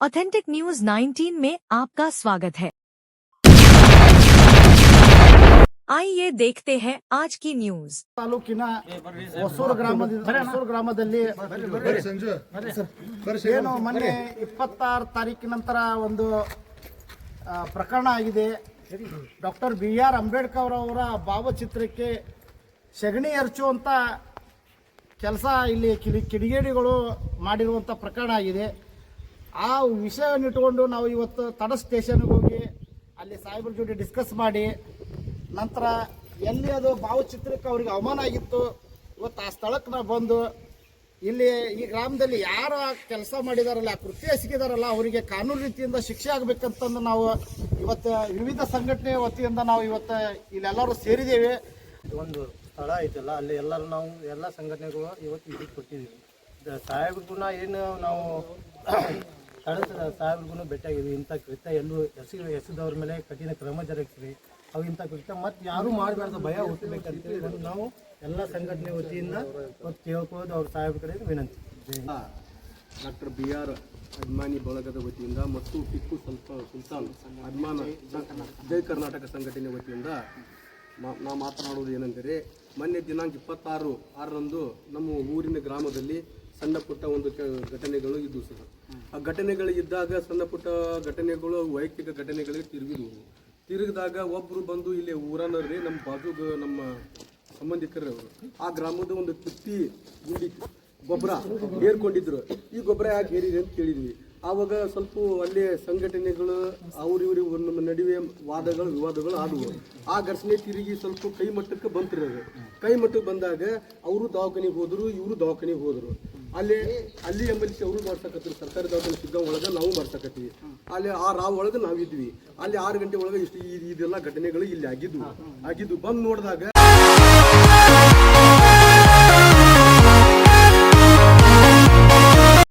Authentic news 19 में आपका स्वागत है। आइए देखते हैं आज की न्यूज। ತಾಲೂಕಿನ ಹೊಸೂರು ಗ್ರಾಮದಲ್ಲಿ ಏನು ಮೊನ್ನೆ 26 ತಾರೀಕಿನ ನಂತರ ಒಂದು ಪ್ರಕರಣ ಆಗಿದೆ. ಡಾಕ್ಟರ್ BR ಅಂಬೇಡ್ಕರ್ ಅವರ ಭಾವಚಿತ್ರಕ್ಕೆ ಸಗಣಿ ಎರಚುವಂತ ಕೆಲಸ ಇಲ್ಲಿ ಕಿಡಿಗೇಡಿಗಳು ಮಾಡಿರುವಂತ ಪ್ರಕರಣ ಆಗಿದೆ. ಆ ವಿಷಯವನ್ನು ಇಟ್ಟುಕೊಂಡು ನಾವು ಇವತ್ತು ತಡ ಸ್ಟೇಷನ್ಗೆ ಹೋಗಿ ಅಲ್ಲಿ ಸಾಹೇಬ್ರ ಜೊತೆ ಡಿಸ್ಕಸ್ ಮಾಡಿ ನಂತರ ಎಲ್ಲಿ ಅದು ಭಾವಚಿತ್ರಕ್ಕೆ ಅವ್ರಿಗೆ ಅವಮಾನ ಆಗಿತ್ತು, ಇವತ್ತು ಆ ಸ್ಥಳಕ್ಕೆ ನಾವು ಬಂದು ಇಲ್ಲಿ ಈ ಗ್ರಾಮದಲ್ಲಿ ಯಾರು ಕೆಲಸ ಮಾಡಿದಾರಲ್ಲ, ಕೃತ್ಯ ಎಸಗಿದಾರಲ್ಲ, ಅವರಿಗೆ ಕಾನೂನು ರೀತಿಯಿಂದ ಶಿಕ್ಷೆ ಆಗಬೇಕಂತಂದು ನಾವು ಇವತ್ತು ವಿವಿಧ ಸಂಘಟನೆ ವತಿಯಿಂದ ನಾವು ಇವತ್ತು ಇಲ್ಲೆಲ್ಲರೂ ಸೇರಿದ್ದೇವೆ. ಒಂದು ಸ್ಥಳ ಐತಲ್ಲ, ಅಲ್ಲಿ ಎಲ್ಲರೂ ನಾವು ಎಲ್ಲ ಸಂಘಟನೆಗಳು ಇವತ್ತು ವಿಸಿಟ್ ಕೊಟ್ಟಿದ್ದೀವಿ. ಸಾಹೇಬ್ರಿಗೂ ಏನು ನಾವು ಸಾಹೇಬ್ರಿಗೂ ಭೇಟಿಯಾಗಿದ್ವಿ. ಇಂಥ ಕೃತ್ಯ ಎಲ್ಲೂ ಎಸೆದವ್ರ ಮೇಲೆ ಕಠಿಣ ಕ್ರಮ ಜರುಗಿಸ್ರಿ, ಅವು ಇಂಥ ಕೃತ್ಯ ಮತ್ತೆ ಯಾರೂ ಮಾಡಬಾರ್ದು, ಭಯ ಹುಟ್ಟಬೇಕಂತೇಳಿ ಒಂದು ನಾವು ಎಲ್ಲ ಸಂಘಟನೆ ವತಿಯಿಂದ ಇವತ್ತು ಕೇಳ್ಕೋದು ಅವ್ರ ಸಾಹೇಬ್ರ ಕಡೆ ವಿನಂತಿ. ಡಾಕ್ಟರ್ BR ಅಭಿಮಾನಿ ಬಳಗದ ವತಿಯಿಂದ ಮತ್ತು ಟಿಪ್ಪು ಸುಲ್ತಾನ್ ಅಭಿಮಾನ ಜೈ ಕರ್ನಾಟಕ ಸಂಘಟನೆ ವತಿಯಿಂದ ನಾವು ಮಾತನಾಡುವುದು ಏನೆಂದರೆ, ಮೊನ್ನೆ ದಿನಾಂಕ 26/6ರಂದು ನಮ್ಮ ಊರಿನ ಗ್ರಾಮದಲ್ಲಿ ಸಣ್ಣ ಪುಟ್ಟ ಒಂದು ಘಟನೆಗಳು ಇದ್ದವು ಸರ್. ಆ ಘಟನೆಗಳು ಇದ್ದಾಗ ಸಣ್ಣ ಪುಟ್ಟ ಘಟನೆಗಳು ವೈಯಕ್ತಿಕ ಘಟನೆಗಳಿಗೆ ತಿರುಗಿದಾಗ ಒಬ್ಬರು ಬಂದು ಇಲ್ಲಿ ಊರನವ್ರಿ ನಮ್ಮ ಬಾಜು ನಮ್ಮ ಸಂಬಂಧಿಕರವರು ಆ ಗ್ರಾಮದ ಒಂದು ತುತ್ತಿ ಗುಂಡಿ ಗೊಬ್ಬರ ಹೇರ್ಕೊಂಡಿದ್ರು. ಈ ಗೊಬ್ಬರ ಯಾಕೆ ಹೇರಿದೆ ಅಂತ ಕೇಳಿದ್ವಿ. ಆವಾಗ ಸ್ವಲ್ಪ ಅಲ್ಲಿ ಸಂಘಟನೆಗಳು ಅವ್ರಿವ್ರಿಗೆ ನಮ್ಮ ನಡುವೆ ವಿವಾದಗಳು ಆದವು. ಆ ಘರ್ಷಣೆ ತಿರುಗಿ ಸ್ವಲ್ಪ ಕೈ ಮಟ್ಟಕ್ಕೆ ಬಂತಿರೋದು. ಕೈ ಮಟ್ಟಕ್ಕೆ ಬಂದಾಗ ಅವರು ದವಾಖಾನೆಗೆ ಹೋದ್ರು, ಇವರು ದವಾಖಾನೆಗೆ ಹೋದ್ರು. ಅಲ್ಲಿ MLC ಅವರು ಮಾಡ್ಸಕತ್ತೀವಿ, ಸರ್ಕಾರಿ ದವಾಖಾನೆ ಸಿಗ್ಗ ಒಳಗೆ ನಾವು ಮಾಡ್ಸಕತ್ತೀವಿ. ಅಲ್ಲಿ ಆ ರಾವ್ ಒಳಗೆ ನಾವಿದ್ವಿ. ಅಲ್ಲಿ 6 ಗಂಟೆ ಒಳಗೆ ಇದೆಲ್ಲ ಘಟನೆಗಳು ಇಲ್ಲಿ ಆಗಿದ್ವು. ಬಂದು ನೋಡಿದಾಗ